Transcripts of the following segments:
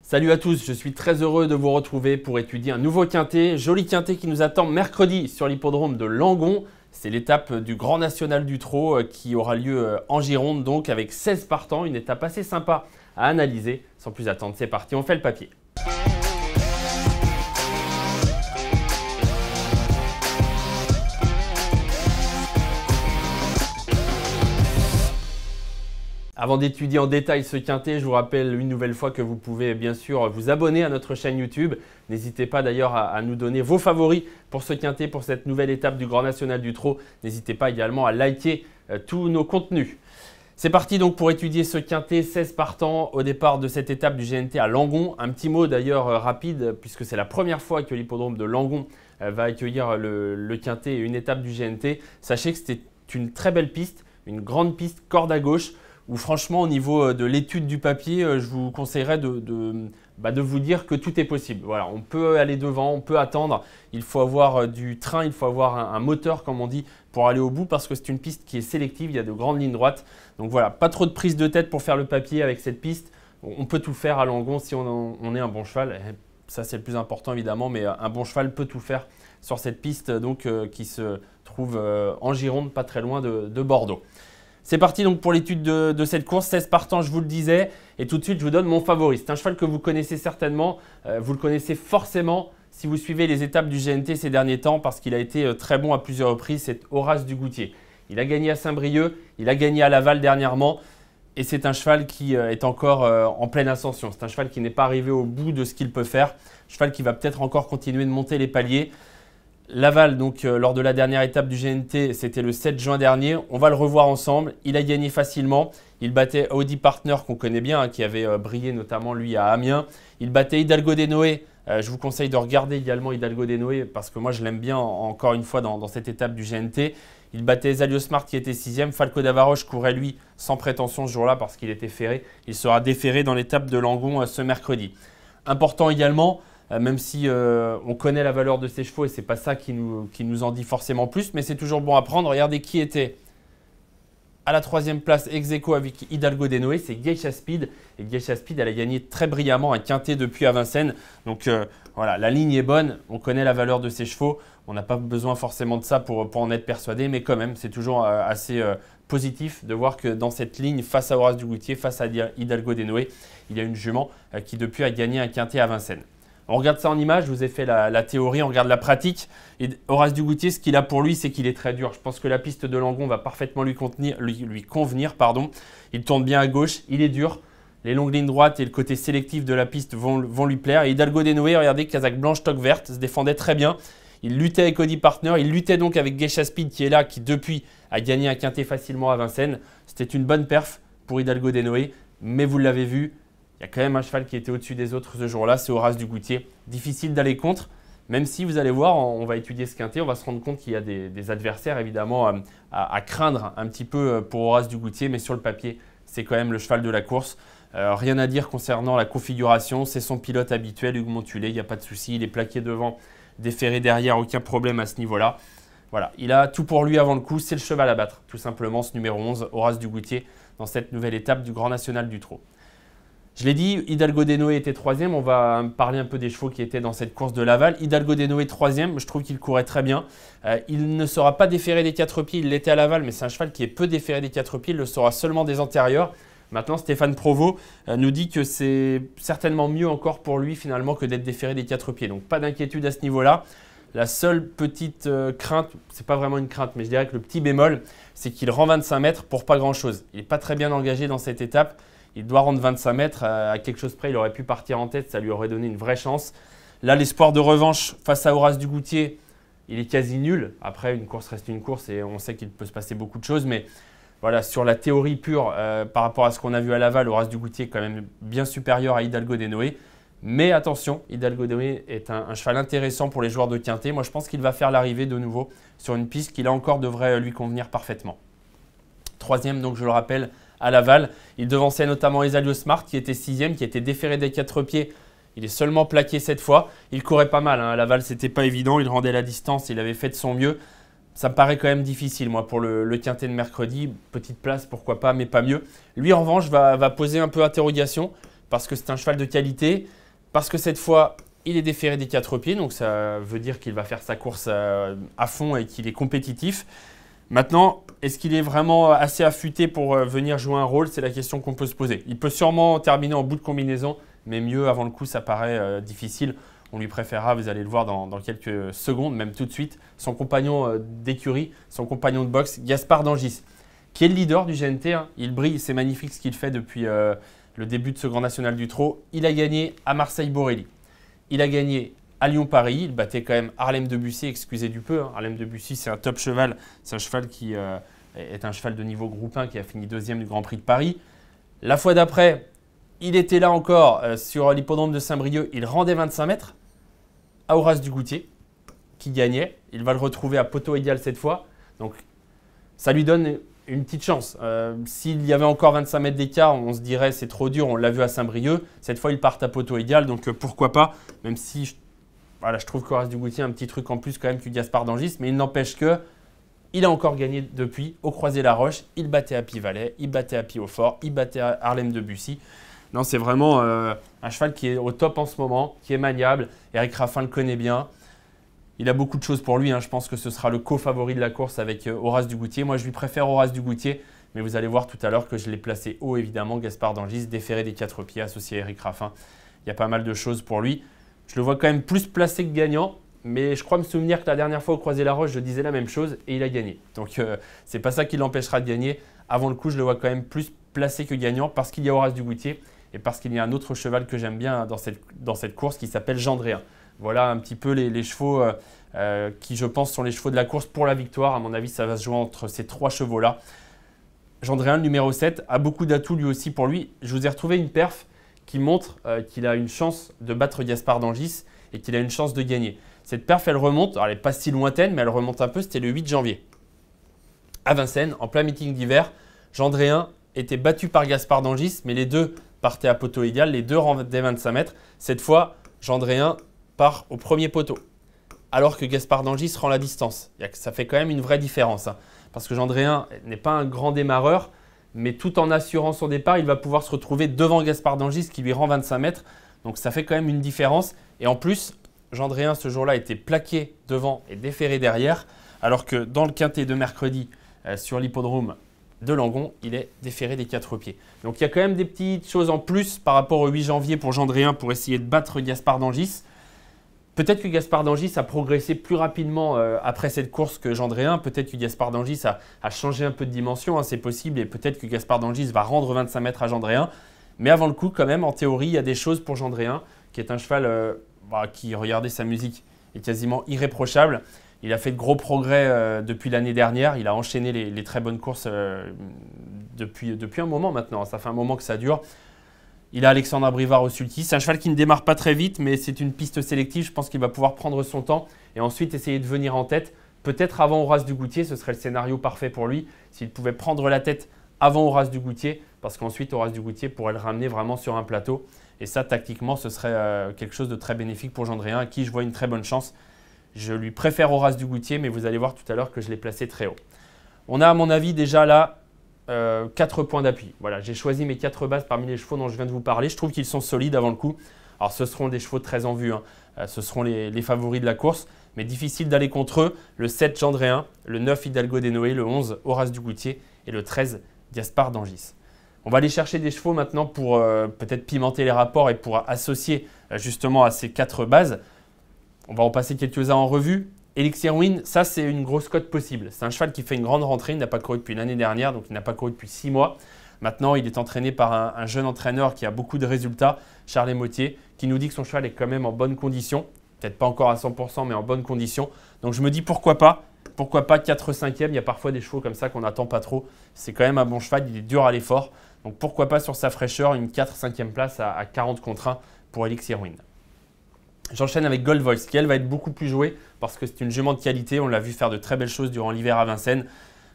Salut à tous, je suis très heureux de vous retrouver pour étudier un nouveau quintet, joli quintet qui nous attend mercredi sur l'hippodrome de Langon. C'est l'étape du Grand National du Trot qui aura lieu en Gironde, donc avec 16 partants, une étape assez sympa à analyser. Sans plus attendre, c'est parti, on fait le papier. Avant d'étudier en détail ce quintet, je vous rappelle une nouvelle fois que vous pouvez bien sûr vous abonner à notre chaîne YouTube. N'hésitez pas d'ailleurs à nous donner vos favoris pour ce quintet, pour cette nouvelle étape du Grand National du Trot. N'hésitez pas également à liker tous nos contenus. C'est parti donc pour étudier ce quintet, 16 partants au départ de cette étape du GNT à Langon. Un petit mot d'ailleurs rapide puisque c'est la première fois que l'hippodrome de Langon va accueillir le quintet et une étape du GNT. Sachez que c'était une très belle piste, une grande piste corde à gauche, où franchement au niveau de l'étude du papier, je vous conseillerais de vous dire que tout est possible. Voilà, on peut aller devant, on peut attendre, il faut avoir du train, il faut avoir un moteur comme on dit pour aller au bout parce que c'est une piste qui est sélective, il y a de grandes lignes droites. Donc voilà, pas trop de prise de tête pour faire le papier avec cette piste. On peut tout faire à Langon si on est un bon cheval, ça c'est le plus important évidemment, mais un bon cheval peut tout faire sur cette piste donc, qui se trouve en Gironde, pas très loin de Bordeaux. C'est parti donc pour l'étude de cette course, 16 partants je vous le disais, et tout de suite je vous donne mon favori. C'est un cheval que vous connaissez certainement, vous le connaissez forcément si vous suivez les étapes du GNT ces derniers temps parce qu'il a été très bon à plusieurs reprises, c'est Horace du Goutier. Il a gagné à Saint-Brieuc, il a gagné à Laval dernièrement et c'est un cheval qui est encore en pleine ascension. C'est un cheval qui n'est pas arrivé au bout de ce qu'il peut faire, un cheval qui va peut-être encore continuer de monter les paliers. Laval, donc lors de la dernière étape du GNT, c'était le 7 juin dernier. On va le revoir ensemble. Il a gagné facilement. Il battait Audi Partner, qu'on connaît bien, hein, qui avait brillé notamment lui à Amiens. Il battait Hidalgo des Noé. Je vous conseille de regarder également Hidalgo des Noé parce que moi je l'aime bien encore une fois dans cette étape du GNT. Il battait Zalio Smart qui était 6e. Falco d'Avaroche courait lui sans prétention ce jour-là parce qu'il était ferré. Il sera déféré dans l'étape de Langon ce mercredi. Important également. Même si on connaît la valeur de ces chevaux et ce n'est pas ça qui nous en dit forcément plus, mais c'est toujours bon à prendre. Regardez qui était à la 3e place ex aequo avec Hidalgo des Noé, c'est Geisha Speed. Et Geisha Speed, elle a gagné très brillamment un quintet depuis à Vincennes. Donc voilà, la ligne est bonne, on connaît la valeur de ces chevaux. On n'a pas besoin forcément de ça pour en être persuadé, mais quand même, c'est toujours assez positif de voir que dans cette ligne, face à Horace du Goutier, face à Hidalgo des Noé, il y a une jument qui depuis a gagné un quintet à Vincennes. On regarde ça en image, je vous ai fait la théorie, on regarde la pratique. Et Horace du Goutier, ce qu'il a pour lui, c'est qu'il est très dur. Je pense que la piste de Langon va parfaitement lui convenir. Il tourne bien à gauche, il est dur. Les longues lignes droites et le côté sélectif de la piste vont lui plaire. Et Hidalgo des Noé, regardez, casaque blanche, toque verte, se défendait très bien. Il luttait avec Audi Partner, il luttait donc avec Geisha Speed qui est là, qui depuis a gagné un quintet facilement à Vincennes. C'était une bonne perf pour Hidalgo des Noé, mais vous l'avez vu. Il y a quand même un cheval qui était au-dessus des autres ce jour-là, c'est Horace du Goutier. Difficile d'aller contre, même si vous allez voir, on va étudier ce quintet, on va se rendre compte qu'il y a des adversaires évidemment à craindre un petit peu pour Horace du Goutier, mais sur le papier, c'est quand même le cheval de la course. Rien à dire concernant la configuration, c'est son pilote habituel, Hugues Montulé, il n'y a pas de souci, il est plaqué devant, déféré derrière, aucun problème à ce niveau-là. Voilà, il a tout pour lui avant le coup, c'est le cheval à battre, tout simplement, ce numéro 11, Horace du Goutier, dans cette nouvelle étape du Grand National du Trot. Je l'ai dit, Hidalgo des Noé était 3e. On va parler un peu des chevaux qui étaient dans cette course de Laval. Hidalgo des Noé 3e, je trouve qu'il courait très bien. Il ne sera pas déféré des 4 pieds, il l'était à Laval, mais c'est un cheval qui est peu déféré des 4 pieds. Il le sera seulement des antérieurs. Maintenant, Stéphane Provost nous dit que c'est certainement mieux encore pour lui finalement que d'être déféré des 4 pieds. Donc pas d'inquiétude à ce niveau-là. La seule petite crainte, c'est pas vraiment une crainte, mais je dirais que le petit bémol, c'est qu'il rend 25 mètres pour pas grand-chose. Il n'est pas très bien engagé dans cette étape. Il doit rendre 25 mètres, à quelque chose près, il aurait pu partir en tête, ça lui aurait donné une vraie chance. Là, l'espoir de revanche face à Horace du Goutier, il est quasi nul. Après, une course reste une course et on sait qu'il peut se passer beaucoup de choses. Mais voilà, sur la théorie pure, par rapport à ce qu'on a vu à Laval, Horace du Goutier est quand même bien supérieur à Hidalgo des Noé. Mais attention, Hidalgo des Noé est un cheval intéressant pour les joueurs de quintet. Moi, je pense qu'il va faire l'arrivée de nouveau sur une piste qui, là encore, devrait lui convenir parfaitement. 3e, donc je le rappelle, à Laval. Il devançait notamment Zalio Smart qui était 6e, qui était déféré des 4 pieds. Il est seulement plaqué cette fois. Il courait pas mal. À Laval, c'était pas évident. Il rendait la distance. Il avait fait de son mieux. Ça me paraît quand même difficile, moi, pour le quintet de mercredi. Petite place, pourquoi pas, mais pas mieux. Lui, en revanche, va poser un peu interrogation parce que c'est un cheval de qualité, parce que cette fois, il est déféré des 4 pieds, donc ça veut dire qu'il va faire sa course à fond et qu'il est compétitif. Maintenant, est-ce qu'il est vraiment assez affûté pour venir jouer un rôle? C'est la question qu'on peut se poser. Il peut sûrement terminer en bout de combinaison, mais mieux avant le coup, ça paraît difficile. On lui préférera, vous allez le voir dans quelques secondes, même tout de suite, son compagnon d'écurie, son compagnon de boxe, Gaspard d'Angis, qui est le leader du GNT. Hein. Il brille, c'est magnifique ce qu'il fait depuis le début de ce Grand National du Trot. Il a gagné à Marseille-Borelli. Il a gagné à Lyon-Paris. Il battait quand même Harlem Debussy, excusez du peu. Hein. Harlem Debussy, c'est un top cheval. C'est un cheval qui est un cheval de niveau groupe 1 qui a fini 2e du Grand Prix de Paris. La fois d'après, il était là encore sur l'hippodrome de Saint-Brieuc. Il rendait 25 mètres à Horace Dugoutier qui gagnait. Il va le retrouver à poteau égal cette fois. Donc, ça lui donne une petite chance. S'il y avait encore 25 mètres d'écart, on se dirait c'est trop dur, on l'a vu à Saint-Brieuc. Cette fois, il part à poteau égal, donc pourquoi pas, même si voilà, je trouve qu'Horace Dugoutier a un petit truc en plus quand même que Gaspard d'Angis, mais il n'empêche que il a encore gagné depuis au Croisé-la-Roche. Il battait à Pivalet, il battait à Piaufort, il battait à Harlem Debussy. Non, c'est vraiment un cheval qui est au top en ce moment, qui est maniable. Eric Raffin le connaît bien. Il a beaucoup de choses pour lui. Hein. Je pense que ce sera le co-favori de la course avec Horace Dugoutier. Moi, je lui préfère Horace Dugoutier, mais vous allez voir tout à l'heure que je l'ai placé haut, évidemment. Gaspard d'Angis, déféré des 4 pieds, associé à Eric Raffin. Il y a pas mal de choses pour lui. Je le vois quand même plus placé que gagnant, mais je crois me souvenir que la dernière fois au Croisé-la-Roche, je disais la même chose et il a gagné. Donc, c'est pas ça qui l'empêchera de gagner. Avant le coup, je le vois quand même plus placé que gagnant parce qu'il y a Horace Dugoutier et parce qu'il y a un autre cheval que j'aime bien dans cette course qui s'appelle Gendréen. Voilà un petit peu les chevaux qui, je pense, sont les chevaux de la course pour la victoire. À mon avis, ça va se jouer entre ces 3 chevaux-là. Gendréen, le numéro 7, a beaucoup d'atouts lui aussi pour lui. Je vous ai retrouvé une perf qui montre qu'il a une chance de battre Gaspard d'Angis et qu'il a une chance de gagner. Cette perf, elle remonte, alors elle n'est pas si lointaine, mais elle remonte un peu, c'était le 8 janvier. À Vincennes, en plein meeting d'hiver, Gendréen était battu par Gaspard d'Angis, mais les deux partaient à poteau égal, les deux rendaient 25 mètres. Cette fois, Gendréen part au premier poteau, alors que Gaspard d'Angis rend la distance. Ça fait quand même une vraie différence, hein, parce que Gendréen n'est pas un grand démarreur, mais tout en assurant son départ, il va pouvoir se retrouver devant Gaspard d'Angis qui lui rend 25 mètres. Donc ça fait quand même une différence. Et en plus, Gendréen ce jour-là était plaqué devant et déféré derrière, alors que dans le quintet de mercredi sur l'hippodrome de Langon, il est déféré des 4 pieds. Donc il y a quand même des petites choses en plus par rapport au 8 janvier pour Gendréen pour essayer de battre Gaspard d'Angis. Peut-être que Gaspard d'Angis a progressé plus rapidement après cette course que Gendréen. Peut-être que Gaspard d'Angis a changé un peu de dimension, hein, c'est possible. Et peut-être que Gaspard d'Angis va rendre 25 mètres à Gendréen. Mais avant le coup, quand même, en théorie, il y a des choses pour Gendréen, qui est un cheval qui, regardez sa musique, est quasiment irréprochable. Il a fait de gros progrès depuis l'année dernière. Il a enchaîné les très bonnes courses depuis un moment maintenant. Ça fait un moment que ça dure. Il a Alexandre Abrivard au sulky. C'est un cheval qui ne démarre pas très vite, mais c'est une piste sélective. Je pense qu'il va pouvoir prendre son temps et ensuite essayer de venir en tête. Peut-être avant Horace Dugoutier, ce serait le scénario parfait pour lui. S'il pouvait prendre la tête avant Horace Dugoutier, parce qu'ensuite Horace Dugoutier pourrait le ramener vraiment sur un plateau. Et ça, tactiquement, ce serait quelque chose de très bénéfique pour Gendréen, à qui je vois une très bonne chance. Je lui préfère Horace Dugoutier, mais vous allez voir tout à l'heure que je l'ai placé très haut. On a, à mon avis, déjà là 4 points d'appui. Voilà, j'ai choisi mes 4 bases parmi les chevaux dont je viens de vous parler. Je trouve qu'ils sont solides avant le coup. Alors, ce seront des chevaux très en vue. Hein. Ce seront les favoris de la course, mais difficile d'aller contre eux. Le 7 Gendréen, le 9 Hidalgo des Noé, le 11 Horace Dugoutier et le 13 Gaspard d'Angis. On va aller chercher des chevaux maintenant pour peut-être pimenter les rapports et pour associer justement à ces 4 bases. On va en passer quelques-uns en revue. Elixir Win, ça c'est une grosse cote possible. C'est un cheval qui fait une grande rentrée, il n'a pas couru depuis l'année dernière, donc il n'a pas couru depuis 6 mois. Maintenant, il est entraîné par un jeune entraîneur qui a beaucoup de résultats, Charles Motier, qui nous dit que son cheval est quand même en bonne condition. Peut-être pas encore à 100%, mais en bonne condition. Donc je me dis pourquoi pas 4-5e, il y a parfois des chevaux comme ça qu'on n'attend pas trop. C'est quand même un bon cheval, il est dur à l'effort. Donc pourquoi pas sur sa fraîcheur, une 4-5e place à 40 contre 1 pour Elixir Win. J'enchaîne avec Gold Voice, qui elle va être beaucoup plus jouée parce que c'est une jument de qualité. On l'a vu faire de très belles choses durant l'hiver à Vincennes.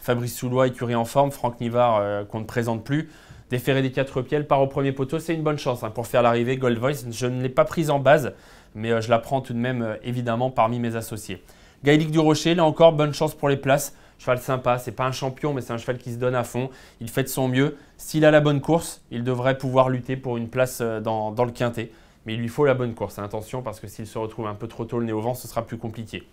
Fabrice Soulois, écurie en forme. Franck Nivard, qu'on ne présente plus. Déféré des 4 pieds, elle part au premier poteau. C'est une bonne chance pour faire l'arrivée. Gold Voice, je ne l'ai pas prise en base, mais je la prends tout de même évidemment parmi mes associés. Gaëlic du Rocher, là encore, bonne chance pour les places. Cheval sympa, c'est pas un champion, mais c'est un cheval qui se donne à fond. Il fait de son mieux. S'il a la bonne course, il devrait pouvoir lutter pour une place dans le quintet. Mais il lui faut la bonne course, attention, parce que s'il se retrouve un peu trop tôt le nez au vent, ce sera plus compliqué.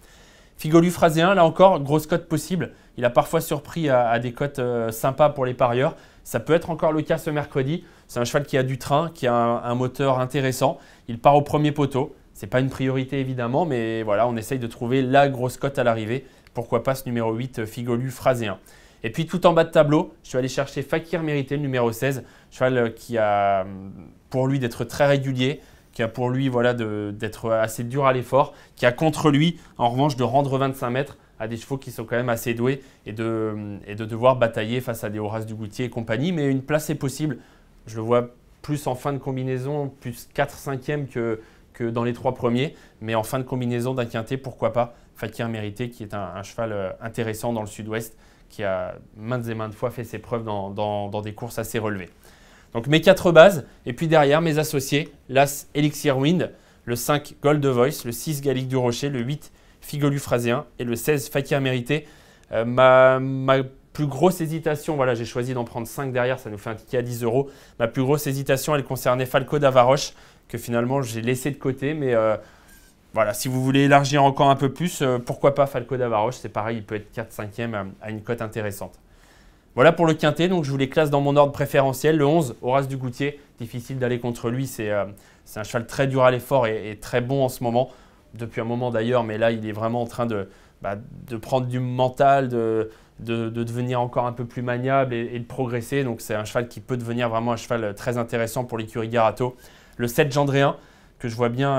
Figolu Phraséen, là encore, grosse cote possible. Il a parfois surpris à des cotes sympas pour les parieurs. Ça peut être encore le cas ce mercredi. C'est un cheval qui a du train, qui a un moteur intéressant. Il part au premier poteau. Ce n'est pas une priorité évidemment, mais voilà, on essaye de trouver la grosse cote à l'arrivée. Pourquoi pas ce numéro 8, Figolu Phraséen. Et puis tout en bas de tableau, je suis allé chercher Fakir Mérité, le numéro 16. Cheval qui a pour lui d'être très régulier, qui a pour lui voilà, d'être assez dur à l'effort, qui a contre lui, en revanche, de rendre 25 mètres à des chevaux qui sont quand même assez doués et de devoir batailler face à des Horace du Goutier et compagnie. Mais une place est possible. Je le vois plus en fin de combinaison, plus 4/5e que dans les 3 premiers. Mais en fin de combinaison d'un quintet, pourquoi pas Fakir Mérité, qui est un cheval intéressant dans le sud-ouest, qui a maintes et maintes fois fait ses preuves dans des courses assez relevées. Donc mes 4 bases, et puis derrière mes associés, l'As Elixir Wind, le 5 Gold Voice, le 6 Gallique du Rocher, le 8 Figolu Phraséen et le 16 Fakir Mérité. Ma plus grosse hésitation, voilà, j'ai choisi d'en prendre 5 derrière, ça nous fait un ticket à 10 €. Ma plus grosse hésitation, elle concernait Falco d'Avaroche, que finalement j'ai laissé de côté, mais voilà, si vous voulez élargir encore un peu plus, pourquoi pas Falco d'Avaroche, c'est pareil, il peut être 4/5e à une cote intéressante. Voilà pour le quintet, donc je vous les classe dans mon ordre préférentiel. Le 11, Horace du Goutier, difficile d'aller contre lui, c'est un cheval très dur à l'effort et très bon en ce moment, depuis un moment d'ailleurs, mais là il est vraiment en train de prendre du mental, de devenir encore un peu plus maniable et de progresser. Donc c'est un cheval qui peut devenir vraiment un cheval très intéressant pour l'écurie Garato. Le 7 Gendréen, que je vois bien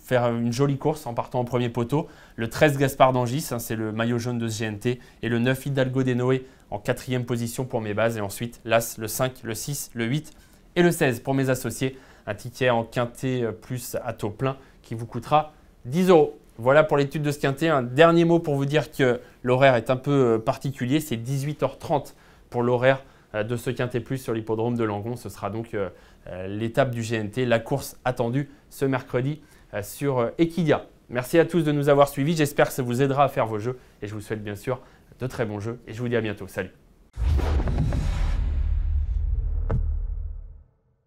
faire une jolie course en partant au premier poteau. Le 13 Gaspard d'Angis, hein, c'est le maillot jaune de ce GNT. Et le 9 Hidalgo des Noé en 4e position pour mes bases. Et ensuite l'As, le 5, le 6, le 8 et le 16 pour mes associés. Un ticket en quintet plus à taux plein qui vous coûtera 10 €. Voilà pour l'étude de ce quintet. Un dernier mot pour vous dire que l'horaire est un peu particulier. C'est 18h30 pour l'horaire de ce quintet plus sur l'hippodrome de Langon. Ce sera donc l'étape du GNT, la course attendue ce mercredi sur Equidia. Merci à tous de nous avoir suivis. J'espère que ça vous aidera à faire vos jeux et je vous souhaite bien sûr de très bons jeux et je vous dis à bientôt. Salut!